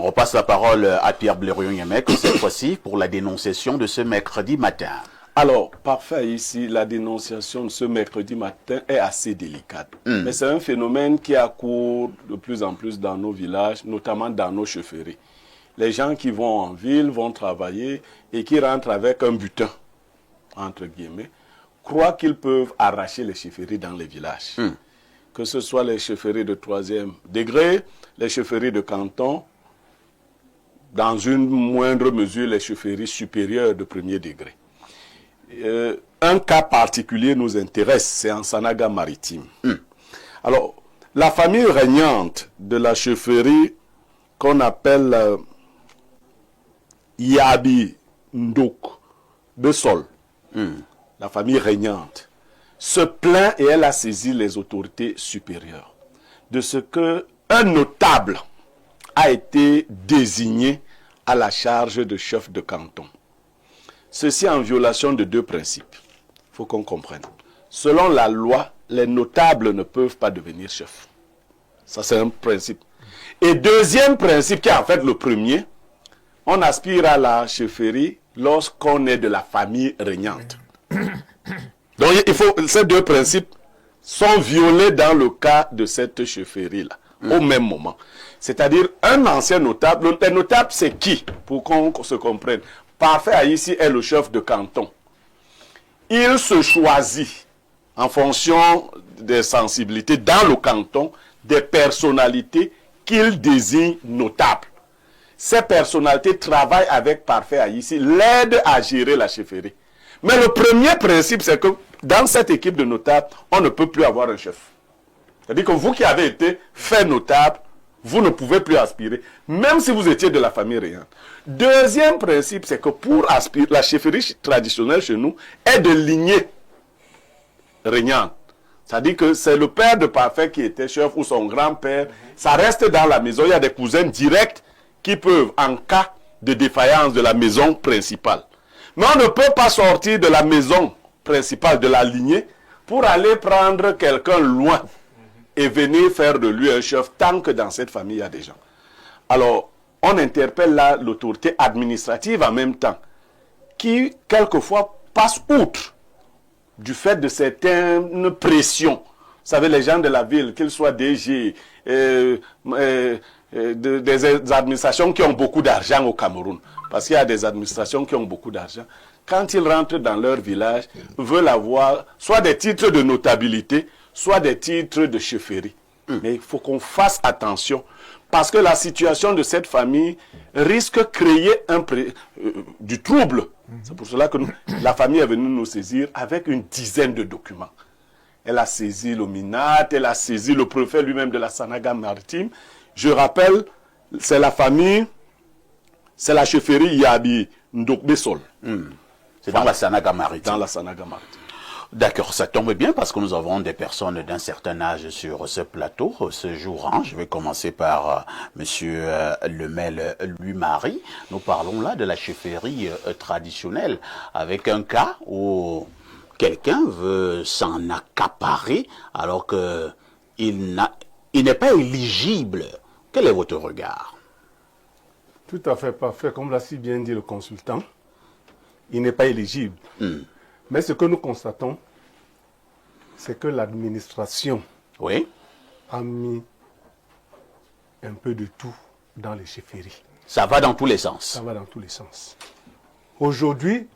repasse la parole à Pierre Blériot-Yémec, cette fois-ci pour la dénonciation de ce mercredi matin. Alors, parfait, ici, la dénonciation de ce mercredi matin est assez délicate. Mais c'est un phénomène qui accourt de plus en plus dans nos villages, notamment dans nos chefferies. Les gens qui vont en ville, vont travailler et qui rentrent avec un butin, entre guillemets, croient qu'ils peuvent arracher les chefferies dans les villages. Que ce soit les chefferies de 3e degré, les chefferies de canton, dans une moindre mesure les chefferies supérieures de 1er degré. Un cas particulier nous intéresse, c'est en Sanaga maritime. Alors, la famille régnante de la chefferie qu'on appelle Yabi Ndouk de Sol, la famille régnante, se plaint et elle a saisi les autorités supérieures de ce que un notable a été désigné à la charge de chef de canton. Ceci en violation de 2 principes. Il faut qu'on comprenne. Selon la loi, les notables ne peuvent pas devenir chefs. Ça, c'est un principe. Et deuxième principe, qui est en fait le premier, on aspire à la chefferie lorsqu'on est de la famille régnante. Donc, ces 2 principes sont violés dans le cas de cette chefferie-là, au même moment. C'est-à-dire, un ancien notable, le notable, c'est qui, pour qu'on se comprenne? Parfait ici est le chef de canton. Il se choisit en fonction des sensibilités dans le canton des personnalités qu'il désigne notables. Ces personnalités travaillent avec Parfait ici, l'aident à gérer la chefferie. Mais le premier principe, c'est que dans cette équipe de notables, on ne peut plus avoir un chef. C'est-à-dire que vous qui avez été fait notable, vous ne pouvez plus aspirer, même si vous étiez de la famille régnante. Deuxième principe, c'est que pour aspirer, la chefferie traditionnelle chez nous est de lignée régnante. C'est-à-dire que c'est le père de Parfait qui était chef ou son grand-père. Ça reste dans la maison. Il y a des cousins directs qui peuvent, en cas de défaillance de la maison principale. Mais on ne peut pas sortir de la maison principale, de la lignée, pour aller prendre quelqu'un loin et venir faire de lui un chef tant que dans cette famille il y a des gens. Alors, on interpelle là l'autorité administrative en même temps, qui quelquefois passe outre du fait de certaines pressions. Vous savez, les gens de la ville, qu'ils soient DG, des administrations qui ont beaucoup d'argent au Cameroun, parce qu'il y a des administrations qui ont beaucoup d'argent, quand ils rentrent dans leur village, veulent avoir soit des titres de notabilité, soit des titres de chefferie. Mais il faut qu'on fasse attention, parce que la situation de cette famille risque de créer du trouble. C'est pour cela que la famille est venue nous saisir avec une dizaine de documents. Elle a saisi le MINAT, elle a saisi le préfet lui-même de la Sanaga maritime. Je rappelle, c'est la famille, c'est la chefferie Yabi Ndokbesol. C'est dans la Sanaga maritime. Dans la Sanaga maritime. D'accord, ça tombe bien parce que nous avons des personnes d'un certain âge sur ce plateau ce jour. Je vais commencer par Monsieur Lemel Louis-Marie. Nous parlons là de la chefferie traditionnelle avec un cas où quelqu'un veut s'en accaparer alors qu'il n'est pas éligible. Quel est votre regard? Tout à fait parfait, comme l'a si bien dit le consultant. Il n'est pas éligible. Mais ce que nous constatons, c'est que l'administration a mis un peu de tout dans les chefferies. Ça va dans tous les sens. Ça va dans tous les sens. Aujourd'hui,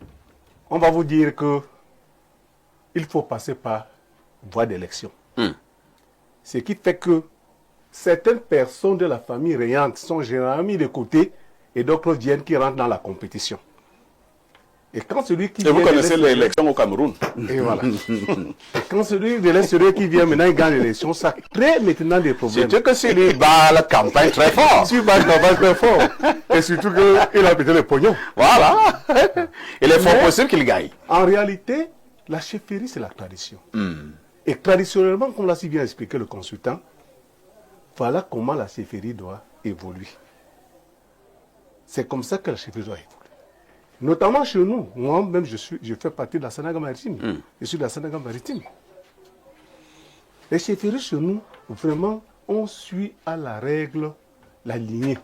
on va vous dire que il faut passer par voie d'élection. Ce qui fait que certaines personnes de la famille régnante sont généralement mis de côté et d'autres viennent qui rentrent dans la compétition. Et quand celui qui vient... vous connaissez l'élection au Cameroun. Et voilà. Et quand celui qui vient maintenant, il gagne l'élection, ça crée maintenant des problèmes. C'est que celui bat la campagne très fort. Celui bat la campagne très fort. Et surtout qu'il a pété le pognon. Voilà. Il est fort possible qu'il gagne. En réalité, la chefferie, c'est la tradition. Et traditionnellement, comme l'a si bien expliqué le consultant, voilà comment la chefferie doit évoluer. C'est comme ça que la chefferie doit évoluer. Notamment chez nous, moi-même je fais partie de la Sanaga maritime. Je suis de la Sanaga maritime. Les chefferies chez nous, vraiment, on suit à la règle la lignée.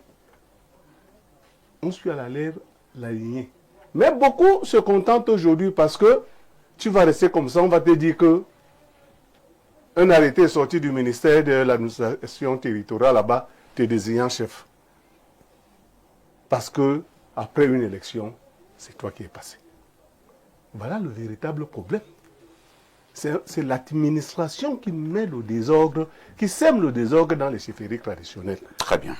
on suit à la lèvre la lignée. Mais beaucoup se contentent aujourd'hui parce que tu vas rester comme ça, on va te dire que un arrêté est sorti du ministère de l'administration territoriale là-bas, te désignant chef. Parce que après une élection, c'est toi qui es passé. Voilà le véritable problème. C'est l'administration qui met le désordre, qui sème le désordre dans les chefferies traditionnelles. Très bien.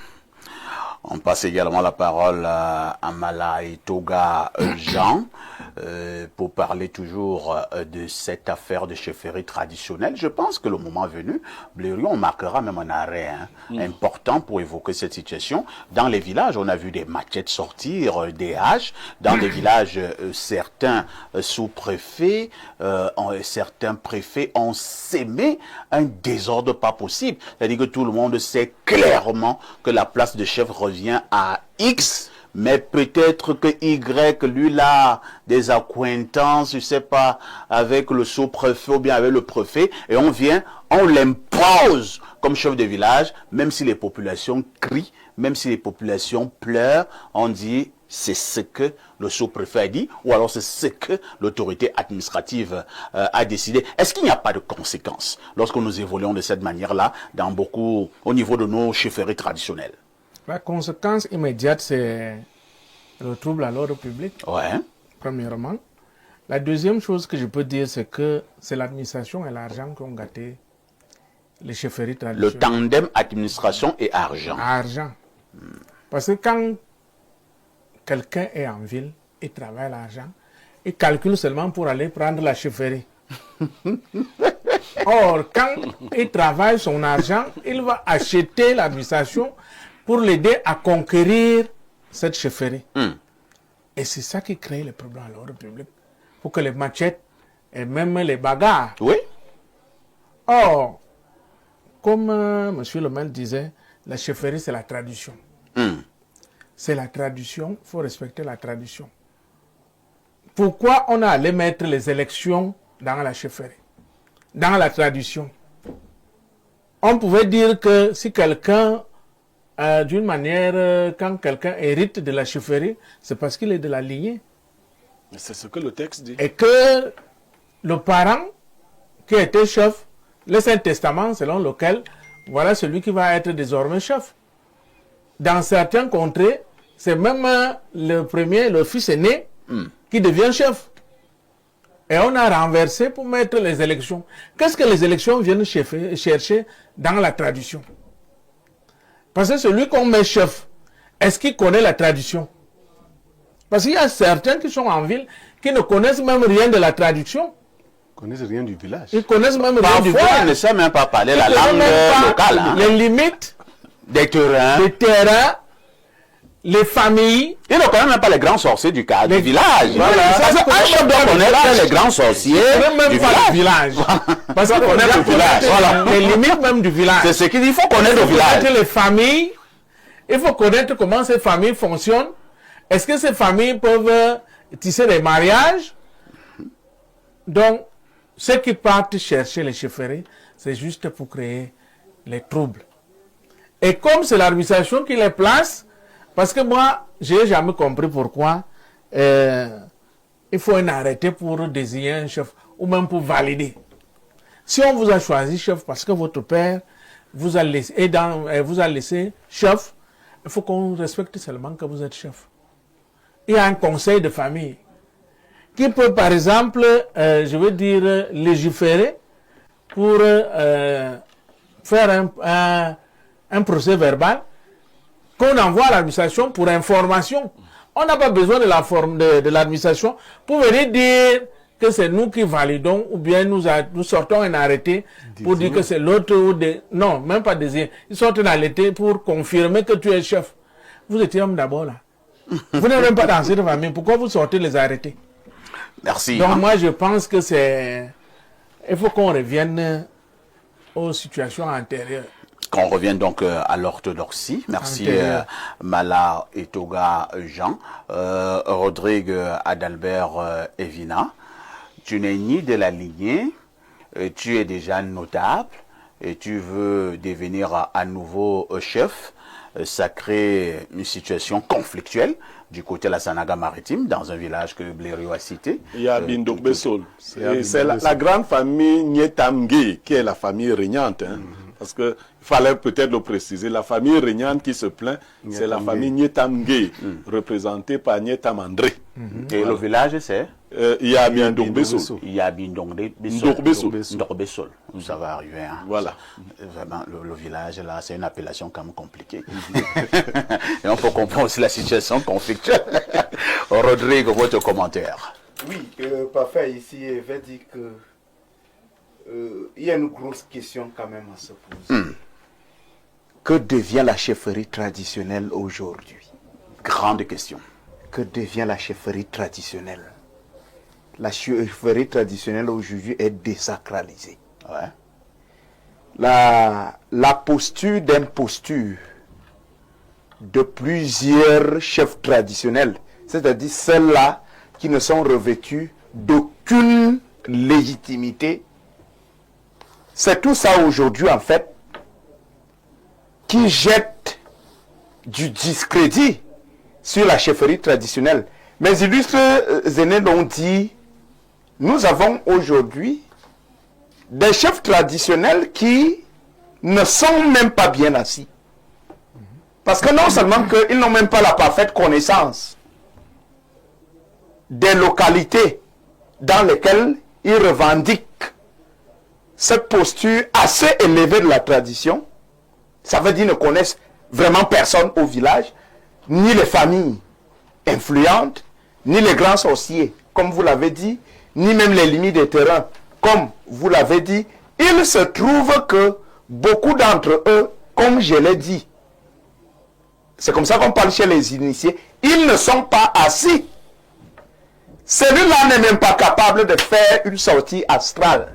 On passe également la parole à Mala Etoga Jean pour parler toujours de cette affaire de chefferie traditionnelle. Je pense que le moment venu, Blériot, on marquera même un arrêt important pour évoquer cette situation. Dans les villages, on a vu des machettes sortir, des haches. Dans les villages, certains sous-préfets, certains préfets ont sémé un désordre pas possible. C'est-à-dire que tout le monde sait clairement que la place de chef revient à X, mais peut-être que Y, lui, là, des accointances, je sais pas, avec le sous-préfet ou bien avec le préfet, et on l'impose comme chef de village, même si les populations crient, même si les populations pleurent, on dit c'est ce que le sous-préfet a dit, ou alors c'est ce que l'autorité administrative a décidé. Est-ce qu'il n'y a pas de conséquences lorsque nous évoluons de cette manière-là au niveau de nos chefferies traditionnelles? La conséquence immédiate, c'est le trouble à l'ordre public, Ouais. premièrement. La deuxième chose que je peux dire, c'est que c'est l'administration et l'argent qui ont gâté les chefferies traditionnelles. Le tandem administration et argent. Argent. Parce que quand quelqu'un est en ville, il travaille l'argent, il calcule seulement pour aller prendre la chefferie. Or, quand il travaille son argent, il va acheter l'administration pour l'aider à conquérir cette chefferie. Et c'est ça qui crée les problèmes à l'ordre public. Pour que les machettes et même les bagarres. Oui. Or, comme M. le maire disait, la chefferie, c'est la tradition. C'est la tradition, il faut respecter la tradition. Pourquoi on a allé mettre les élections dans la chefferie, dans la tradition? On pouvait dire que si quelqu'un, d'une manière, quand quelqu'un hérite de la chefferie, c'est parce qu'il est de la lignée. C'est ce que le texte dit. Et que le parent qui était chef laisse un testament selon lequel voilà celui qui va être désormais chef. Dans certains contrées, c'est même le fils aîné qui devient chef. Et on a renversé pour mettre les élections. Qu'est-ce que les élections viennent chercher dans la tradition? Parce que celui qu'on met chef, est-ce qu'il connaît la tradition? Parce qu'il y a certains qui sont en ville qui ne connaissent même rien de la tradition. Ils ne connaissent rien du village. Ils connaissent même rien du Parfois, village. on ne sait même pas parler Ils la connaissent langue même pas locale. Hein. les limites Des terrains. des terrains, les familles. Ils ne connaissent même pas les grands sorciers du Les- village. Voilà. Parce qu'un chef doit connaître les grands sorciers Même du pas village. le village. Parce Il faut connaître le village. Voilà. les limites même du village. C'est ce qu'il dit, il faut connaître le Il faut connaître village. les familles. Il faut connaître comment ces familles fonctionnent. Est-ce que ces familles peuvent tisser des mariages? Donc, ceux qui partent chercher les chefferies, c'est juste pour créer les troubles. Et comme c'est l'administration qui les place, parce que moi, je n'ai jamais compris pourquoi il faut un arrêté pour désigner un chef ou même pour valider. Si on vous a choisi chef parce que votre père vous a laissé chef, il faut qu'on respecte seulement que vous êtes chef. Il y a un conseil de famille qui peut, par exemple, je veux dire, légiférer pour faire un procès verbal qu'on envoie à l'administration pour information. On n'a pas besoin de l'administration pour venir dire que c'est nous qui validons ou bien nous sortons un arrêté pour dire que c'est l'autre ou des... Non, même pas désigné. Ils sortent un arrêté pour confirmer que tu es chef. Vous étiez homme d'abord là. Vous n'êtes même pas dans cette famille. Pourquoi vous sortez les arrêtés? Merci. Donc moi je pense que c'est... Il faut qu'on revienne aux situations antérieures. Qu'on revienne donc à l'orthodoxie. Merci Mala Etoga Jean. Rodrigue Adalbert Evina. Tu n'es ni de la lignée, tu es déjà notable et tu veux devenir à nouveau chef. ça crée une situation conflictuelle du côté de la Sanaga maritime, dans un village que Blériot a cité. Il y a Bindok Bessol. C'est la grande famille Nietamge qui est la famille régnante. Hein, parce qu'il fallait peut-être le préciser. La famille régnante qui se plaint, c'est la famille Nietamge, représentée par Nietam André. Et le village, c'est il y a Bindok Bessol. Il y a Bindok Bessol. Ça va arriver. Hein. Voilà. Vraiment, le village, là, c'est une appellation quand même compliquée. Et on peut comprendre aussi la situation conflictuelle. Rodrigue, votre commentaire. Oui, parfait. Ici, je vais dire que il y a une grosse question quand même à se poser. Que devient la chefferie traditionnelle aujourd'hui? Grande question. Que devient la chefferie traditionnelle? La chefferie traditionnelle aujourd'hui est désacralisée. Ouais. La posture d'imposture de plusieurs chefs traditionnels, c'est-à-dire celles-là qui ne sont revêtues d'aucune légitimité, c'est tout ça aujourd'hui en fait qui jette du discrédit sur la chefferie traditionnelle. Mes illustres aînés l'ont dit, nous avons aujourd'hui des chefs traditionnels qui ne sont même pas bien assis. Parce que non seulement qu'ils n'ont même pas la parfaite connaissance des localités dans lesquelles ils revendiquent cette posture assez élevée de la tradition, ça veut dire qu'ils ne connaissent vraiment personne au village, ni les familles influentes, ni les grands sorciers, comme vous l'avez dit, ni même les limites des terrains, comme vous l'avez dit. Il se trouve que beaucoup d'entre eux, comme je l'ai dit, c'est comme ça qu'on parle chez les initiés, ils ne sont pas assis. Celui-là n'est même pas capable de faire une sortie astrale.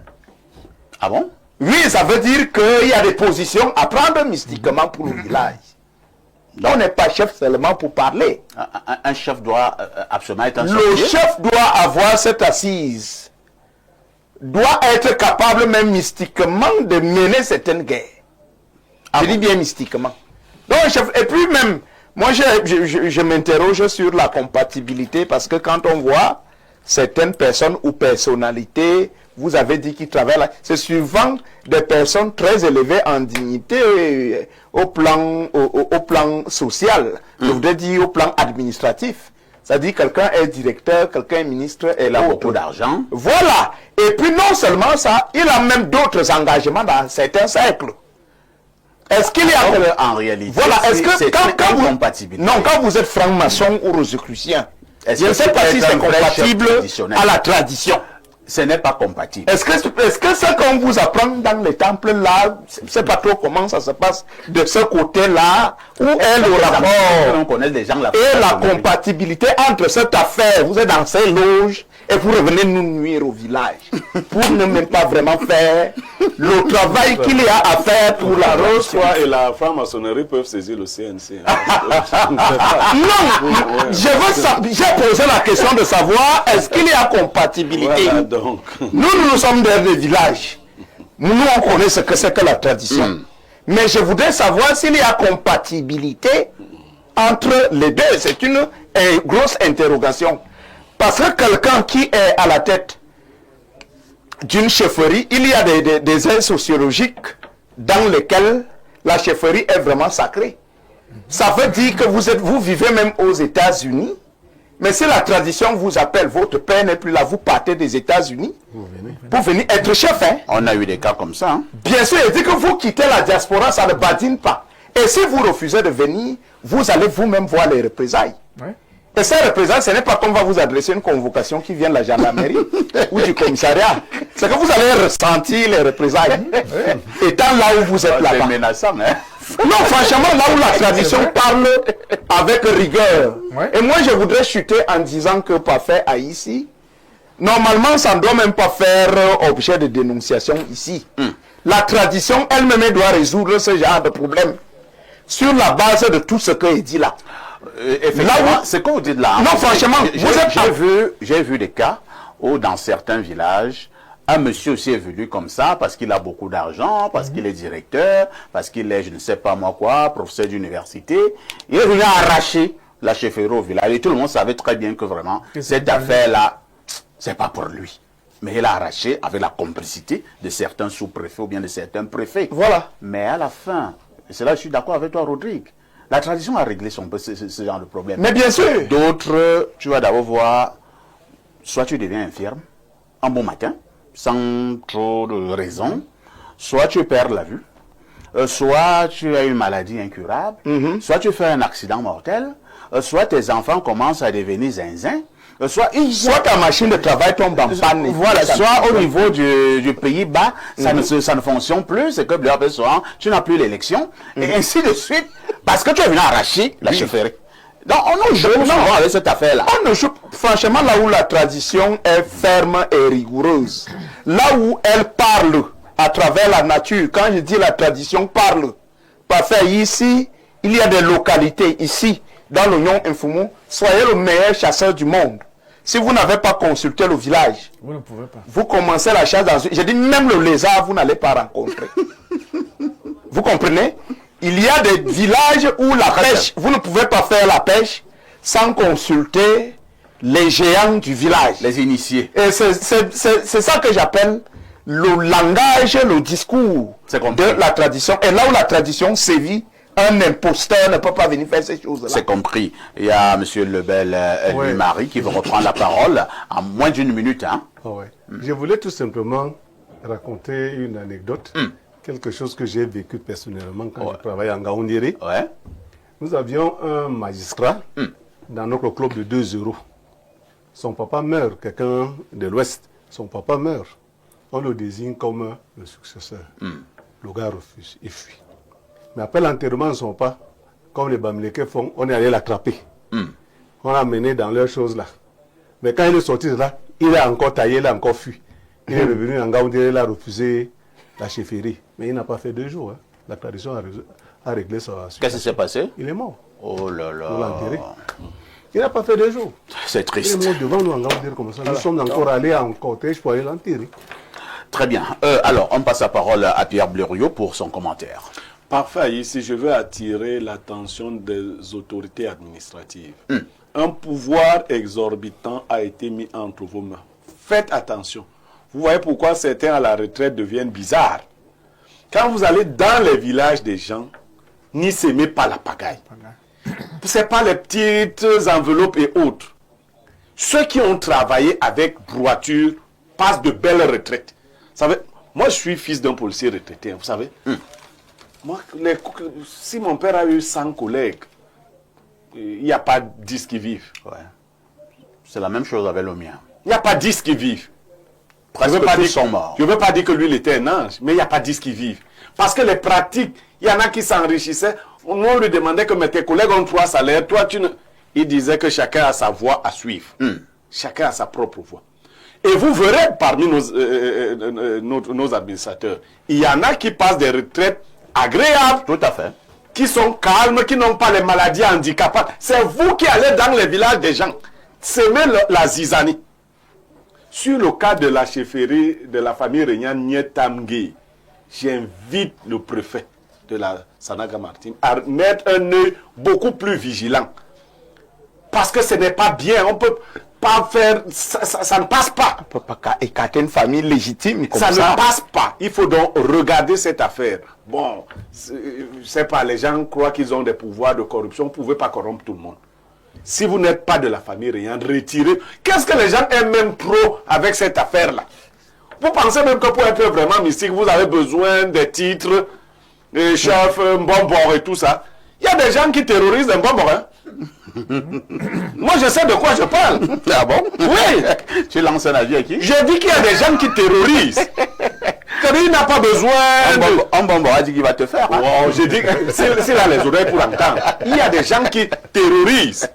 Ah bon? Oui, ça veut dire qu'il y a des positions à prendre mystiquement pour le village. On n'est pas chef seulement pour parler. Un chef doit absolument être un Le sorcier. chef doit avoir cette assise, doit être capable même mystiquement de mener certaines guerres. Je dis bien mystiquement. Donc, chef, et puis même, moi je m'interroge sur la compatibilité parce que quand on voit certaines personnes ou personnalités, vous avez dit qu'ils travaillent là, c'est souvent des personnes très élevées en dignité au plan social, je voudrais dire au plan administratif. C'est-à-dire quelqu'un est directeur, quelqu'un est ministre, et Il a beaucoup d'argent. Voilà. Et puis non seulement ça, il a même d'autres engagements dans certains cercles. Est-ce qu'il y a... En réalité, Voilà, est-ce que c'est quand vous... incompatible. Non, quand vous êtes franc-maçon ou rosicrucien, je Est-ce ne que sais c'est pas si peut-être c'est un vrai chef compatible traditionnel? à la tradition. Ce n'est pas compatible. Est-ce que ce qu'on vous apprend dans les temples là, je ne sais pas trop comment ça se passe de ce côté-là, où est le rapport On connaît des gens là. et la compatibilité entre cette affaire, vous êtes dans ces loges et vous revenez nous nuire au village pour ne même pas vraiment faire le travail qu'il y a à faire pour la La rose. Rose-Croix et la franc-maçonnerie peuvent saisir le CNC. Non, j'ai posé la question de savoir est-ce qu'il y a compatibilité. Voilà, donc. Nous sommes des villages. Nous, on connaît ce que c'est que la tradition. Mais je voudrais savoir s'il y a compatibilité entre les deux. C'est une grosse interrogation. Parce que quelqu'un qui est à la tête d'une chefferie, il y a des aides sociologiques dans lesquelles la chefferie est vraiment sacrée. Ça veut dire que vous vivez même aux États-Unis, mais si la tradition vous appelle, votre père n'est plus là, vous partez des États-Unis pour venir être chef. Hein? On a eu des cas comme ça. Hein? Bien sûr, il dit que vous quittez la diaspora, ça ne badine pas. Et si vous refusez de venir, vous allez vous-même voir les représailles. Ouais. Et ces représailles, ce n'est pas qu'on va vous adresser une convocation qui vient de la gendarmerie ou du commissariat. C'est que vous allez ressentir les représailles. Étant là où vous êtes C'est là-bas. menaçant. Hein? Non, franchement, là où la tradition parle avec rigueur. Ouais. Et moi, je voudrais chuter en disant que parfait à ici, normalement, ça ne doit même pas faire objet de dénonciation ici. La tradition elle-même doit résoudre ce genre de problème sur la base de tout ce que est dit là. Effectivement, c'est quoi vous dites là? Non, franchement, vous êtes... J'ai vu des cas où dans certains villages, un monsieur aussi est venu comme ça parce qu'il a beaucoup d'argent, parce qu'il est directeur, parce qu'il est, je ne sais pas moi quoi, professeur d'université. Il est venu arracher la chefferie au village. Et tout le monde savait très bien que vraiment, cette affaire-là, c'est pas pour lui. Mais il a arraché avec la complicité de certains sous-préfets ou bien de certains préfets. Voilà. Mais à la fin, et c'est là que je suis d'accord avec toi, Rodrigue, la tradition a réglé ce genre de problème. Mais bien sûr. D'autres, tu vas d'abord voir, soit tu deviens infirme, un bon matin, sans trop de raison, soit tu perds la vue, soit tu as une maladie incurable, soit tu fais un accident mortel, soit tes enfants commencent à devenir zinzin, soit ta machine de travail tombe en panne. Voilà, soit au niveau du Pays-Bas, ça ne fonctionne plus, c'est que souvent, tu n'as plus l'élection, et ainsi de suite, parce que tu es venu arracher la chefferie. Donc, on nous joue souvent avec cette affaire-là. On ne joue, franchement, là où la tradition est ferme et rigoureuse, là où elle parle à travers la nature, quand je dis la tradition parle, parfait, ici, il y a des localités, ici, dans l'Oignon Infoumou, soyez le meilleur chasseur du monde. Si vous n'avez pas consulté le village, Vous ne pouvez pas. vous commencez la chasse dans une... J'ai dit, même le lézard, vous n'allez pas rencontrer. Vous comprenez? Il y a des villages où la pêche, vous ne pouvez pas faire la pêche sans consulter les géants du village. Les initiés. Et c'est ça que j'appelle le langage, le discours de la tradition. Et là où la tradition sévit, un imposteur ne peut pas venir faire ces choses-là. C'est compris. Il y a M. Lebel Louis-Marie qui veut reprendre la parole en moins d'une minute. Hein. Je voulais tout simplement raconter une anecdote, quelque chose que j'ai vécu personnellement quand je travaillais en Gaoundéré. Nous avions un magistrat dans notre club de 2 euros. Son papa meurt, quelqu'un de l'Ouest. Son papa meurt. On le désigne comme le successeur. Le gars refuse, il fuit. Mais après l'enterrement de son papa, comme les Bamileke font, on est allé l'attraper. On l'a mené dans leurs choses là. Mais quand il est sorti de là, il a encore taillé, il a encore fui. Il est revenu en Gaoundéré, il a refusé la chefferie. Mais il n'a pas fait 2 jours. Hein. La tradition a réglé sa situation. Qu'est-ce qui s'est passé? Il est mort. Oh là là. On l'a enterré. Il n'a pas fait 2 jours. C'est triste. Il est mort devant nous en Gaoundéré comme ça. Nous sommes encore allés en cortège pour aller l'enterrer. Très bien. Alors, on passe la parole à Pierre Blériot pour son commentaire. Parfait. Ici, je veux attirer l'attention des autorités administratives. Un pouvoir exorbitant a été mis entre vos mains. Faites attention. Vous voyez pourquoi certains à la retraite deviennent bizarres. Quand vous allez dans les villages des gens, n'y s'aimez pas la pagaille. Ce n'est pas les petites enveloppes et autres. Ceux qui ont travaillé avec droiture passent de belles retraites. Vous savez, moi je suis fils d'un policier retraité, vous savez. Moi, si mon père a eu 100 collègues, il n'y a pas 10 qui vivent. C'est la même chose avec le mien. Il n'y a pas 10 qui vivent. Presque tous sont morts. Je ne veux pas dire que lui, il était un ange, mais il n'y a pas 10 qui vivent. Parce que les pratiques, il y en a qui s'enrichissaient. On lui demandait que tes collègues ont 3 salaires, toi tu ne... Il disait que chacun a sa voie à suivre. Chacun a sa propre voie. Et vous verrez parmi nos administrateurs, il y en a qui passent des retraites agréables. Tout à fait. Qui sont calmes, qui n'ont pas les maladies handicapantes. C'est vous qui allez dans les villages des gens. S'aimer la zizanie. Sur le cas de la chefferie de la famille Régnan Nietamgé, j'invite le préfet de la Sanaga Maritime à mettre un œil beaucoup plus vigilant. Parce que ce n'est pas bien. On ne peut pas faire... Ça ne passe pas. On ne peut pas écarter une famille légitime comme ça. Ça ne passe pas. Il faut donc regarder cette affaire. Bon, je ne sais pas, les gens croient qu'ils ont des pouvoirs de corruption. Vous ne pouvez pas corrompre tout le monde. Si vous n'êtes pas de la famille Régnan, retirez. Qu'est-ce que les gens aiment même trop avec cette affaire-là? Vous pensez même que pour être vraiment mystique, vous avez besoin des titres, des chefs, bonbons et tout ça. Il y a des gens qui terrorisent un bonbon. Hein? Moi, je sais de quoi je parle. Ah bon? Oui. Tu lances un avis à qui? Je dis qu'il y a des gens qui terrorisent. Il n'a pas besoin Un bonbon a dit qu'il va te faire. Hein? Oh, j'ai dit, c'est là les oreilles pour entendre. Il y a des gens qui terrorisent.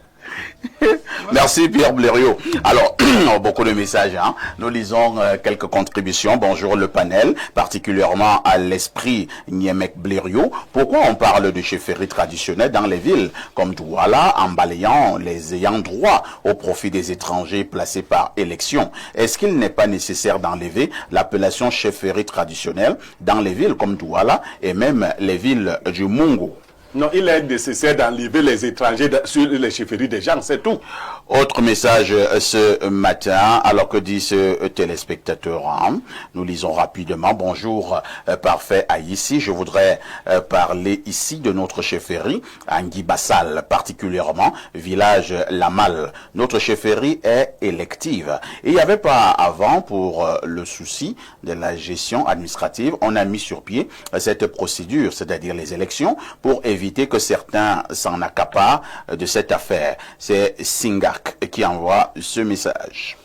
Merci Pierre Blériot. Alors, beaucoup de messages. Hein. Nous lisons quelques contributions. Bonjour le panel, particulièrement à l'esprit Niemek Blériot. Pourquoi on parle de chefferie traditionnelle dans les villes comme Douala en balayant les ayants droit au profit des étrangers placés par élection? Est-ce qu'il n'est pas nécessaire d'enlever l'appellation chefferie traditionnelle dans les villes comme Douala et même les villes du Mungo? Non, il est nécessaire d'enlever les étrangers sur les chefferies des gens, c'est tout. Autre message ce matin, alors que dit ce téléspectateur, hein, nous lisons rapidement. Bonjour, parfait Haïti. Je voudrais parler ici de notre chefferie, Angui Bassal, particulièrement, village Lamal. Notre chefferie est élective. Et il n'y avait pas avant, pour le souci de la gestion administrative, on a mis sur pied cette procédure, c'est-à-dire les élections, pour éviter que certains s'en accaparent de cette affaire. C'est Singa qui envoie ce message.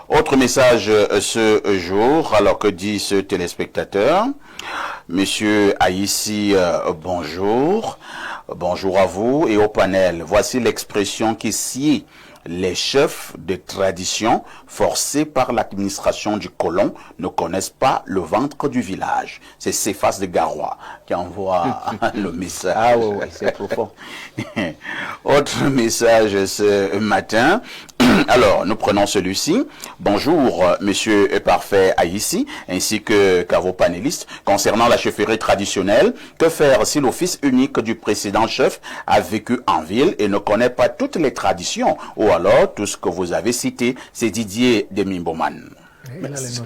Autre message ce jour, alors que dit ce téléspectateur, Monsieur Haïti, bonjour. Bonjour à vous et au panel. Voici l'expression qui sied les chefs de tradition forcés par l'administration du colon ne connaissent pas le ventre du village. C'est Céphas de Garoua qui envoie le message. Ah oui, c'est profond. Autre message ce matin. Alors, nous prenons celui-ci. Bonjour, monsieur Parfait Haïti, ainsi qu'à vos panélistes. Concernant la chefferie traditionnelle, que faire si l'office unique du précédent chef a vécu en ville et ne connaît pas toutes les traditions? Ou alors, tout ce que vous avez cité, c'est Didier de Mimboman.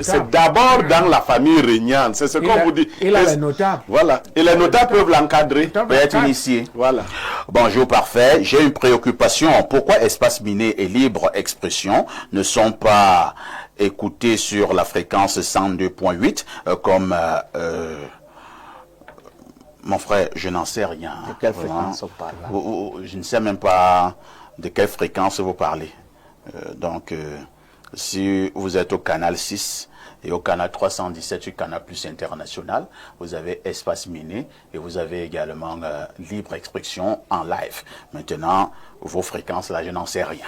C'est d'abord dans la famille régnante, c'est ce qu'on vous dit. Il a les notables. Voilà. Et les notables peuvent l'encadrer. Peut être initié. Voilà. Bonjour, parfait. J'ai une préoccupation. Pourquoi Espace Miné et Libre Expression ne sont pas écoutés sur la fréquence 102.8 comme... mon frère, je n'en sais rien. De quelle fréquence on parle là? Je ne sais même pas de quelle fréquence vous parlez. Si vous êtes au canal 6 et au canal 317 sur Canal Plus International, vous avez Espace Miné et vous avez également Libre Expression en live. Maintenant, vos fréquences là, je n'en sais rien.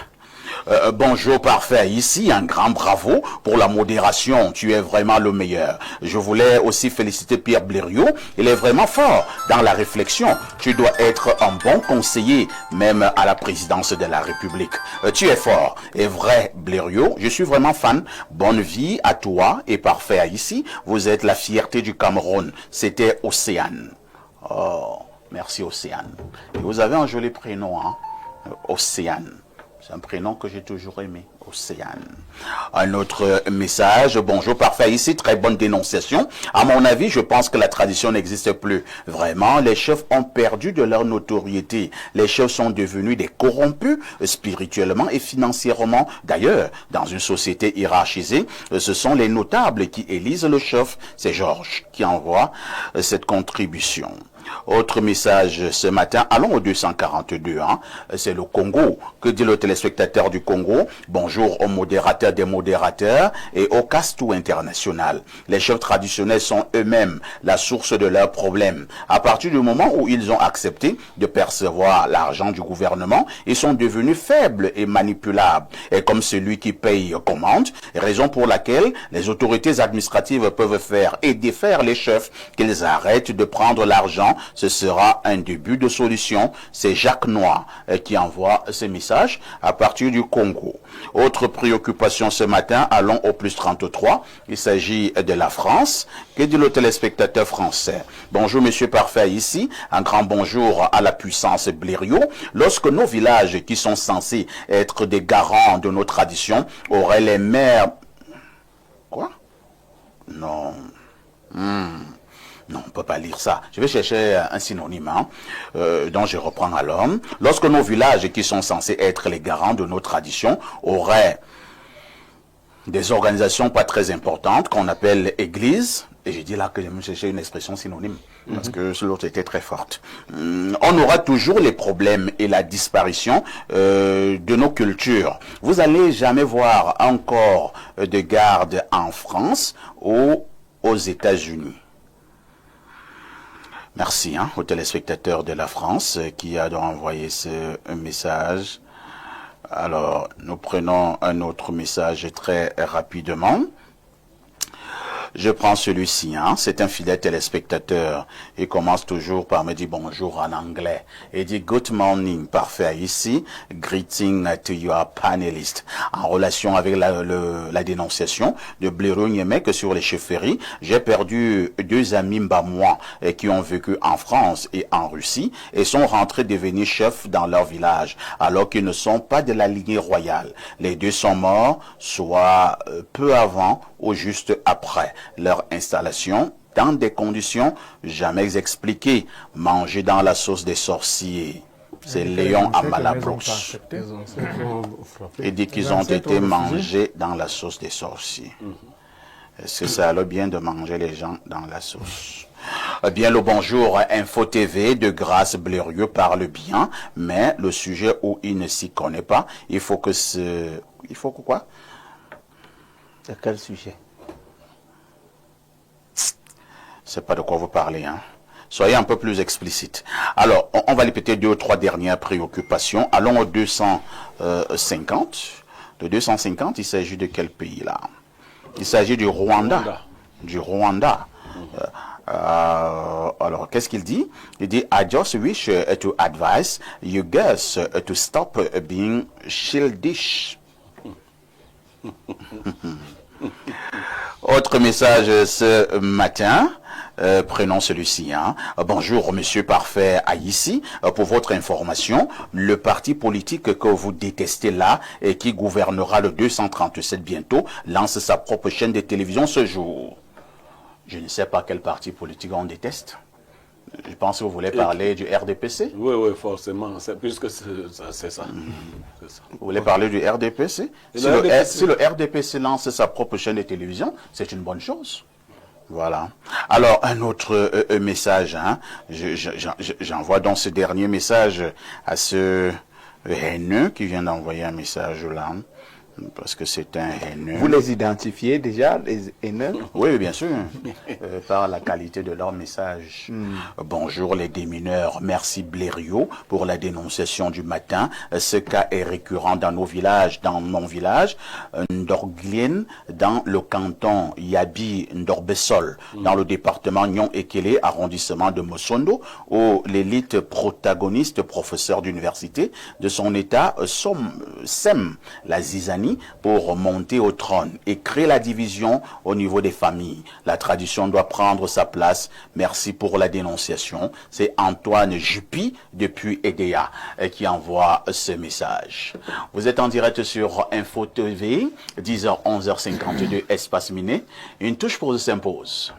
Bonjour parfait, ici un grand bravo pour la modération, tu es vraiment le meilleur. Je voulais aussi féliciter Pierre Blériot, il est vraiment fort dans la réflexion. Tu dois être un bon conseiller, même à la présidence de la République. Tu es fort et vrai Blériot, je suis vraiment fan. Bonne vie à toi et parfait ici, vous êtes la fierté du Cameroun. C'était Océane. Oh, merci Océane. Et vous avez un joli prénom, hein? Océane. C'est un prénom que j'ai toujours aimé, Océane. Un autre message, bonjour, parfait, ici, très bonne dénonciation. À mon avis, je pense que la tradition n'existe plus. Vraiment, les chefs ont perdu de leur notoriété. Les chefs sont devenus des corrompus spirituellement et financièrement. D'ailleurs, dans une société hiérarchisée, ce sont les notables qui élisent le chef. C'est Georges qui envoie cette contribution. Autre message ce matin, allons au 242, hein. C'est le Congo. Que dit le téléspectateur du Congo? Bonjour aux modérateurs des modérateurs et au Castou international. Les chefs traditionnels sont eux-mêmes la source de leurs problèmes. À partir du moment où ils ont accepté de percevoir l'argent du gouvernement, ils sont devenus faibles et manipulables. Et comme celui qui paye commande, raison pour laquelle les autorités administratives peuvent faire et défaire les chefs, qu'ils arrêtent de prendre l'argent. Ce sera un début de solution. C'est Jacques Noir qui envoie ce message à partir du Congo. Autre préoccupation ce matin, allons au plus 33. Il s'agit de la France. Que dit le téléspectateur français? Bonjour monsieur parfait ici. Un grand bonjour à la puissance Blériot. Lorsque nos villages qui sont censés être des garants de nos traditions auraient les maires... Quoi? Non. Non, on ne peut pas lire ça. Je vais chercher un synonyme, hein, dont je reprends alors. Lorsque nos villages qui sont censés être les garants de nos traditions auraient des organisations pas très importantes qu'on appelle églises, et j'ai dit là que je me cherchais une expression synonyme, parce que l'autre était très forte. On aura toujours les problèmes et la disparition de nos cultures. Vous allez jamais voir un corps de garde en France ou aux États-Unis. Merci aux téléspectateurs de la France qui a envoyé ce message. Alors, nous prenons un autre message très rapidement. Je prends celui-ci, hein. C'est un fidèle téléspectateur. Il commence toujours par me dire bonjour en anglais. Il dit good morning, parfait ici. Greeting to your panelist. En relation avec la dénonciation de Blériot Niemek sur les chefferies, j'ai perdu 2 amis mbamouans qui ont vécu en France et en Russie et sont rentrés devenir chefs dans leur village alors qu'ils ne sont pas de la lignée royale. Les 2 sont morts, soit peu avant ou juste après leur installation dans des conditions jamais expliquées, mangés dans la sauce des sorciers. C'est Léon à Malabrousse. Il dit qu'ils ont été mangés dans la sauce des sorciers. Est-ce que ça allait bien de manger les gens dans la sauce? Bien le bonjour, Info TV de Grâce Blériot parle bien, mais le sujet où il ne s'y connaît pas, il faut que quoi? De quel sujet? C'est pas de quoi vous parlez, hein. Soyez un peu plus explicite. Alors, on va répéter 2 ou 3 dernières préoccupations. Allons au 250. Le 250, il s'agit de quel pays là? Il s'agit du Rwanda. Du Rwanda. Alors, qu'est-ce qu'il dit? Il dit, I just wish to advise you guys to stop being childish. Autre message ce matin. Prenons celui-ci. Hein. Bonjour, monsieur Parfait Aïssi. Pour votre information, le parti politique que vous détestez là et qui gouvernera le 237 bientôt lance sa propre chaîne de télévision ce jour. Je ne sais pas quel parti politique on déteste. Je pense que vous voulez parler du RDPC. Oui, forcément, puisque c'est ça. Vous voulez parler du RDPC? Si le RDPC lance sa propre chaîne de télévision, c'est une bonne chose. Voilà. Alors, un autre message. Hein. J'envoie donc ce dernier message à ce haineux qui vient d'envoyer un message là. Parce que c'est un haineux. Vous les identifiez déjà, les haineux? Oui, bien sûr. Par la qualité de leur message. Bonjour les démineurs. Merci Blériot pour la dénonciation du matin. Ce cas est récurrent dans nos villages, dans mon village, Ndorglien, dans le canton Yabi Ndorbessol, dans le département Nyon-Ekele, arrondissement de Mosondo, où l'élite protagoniste, professeur d'université de son état, sème la zizanie pour monter au trône et créer la division au niveau des familles. La tradition doit prendre sa place. Merci pour la dénonciation. C'est Antoine Juppy depuis EDEA qui envoie ce message. Vous êtes en direct sur Info TV, 10h, 11h52, espace miné. Une touche pour s'impose.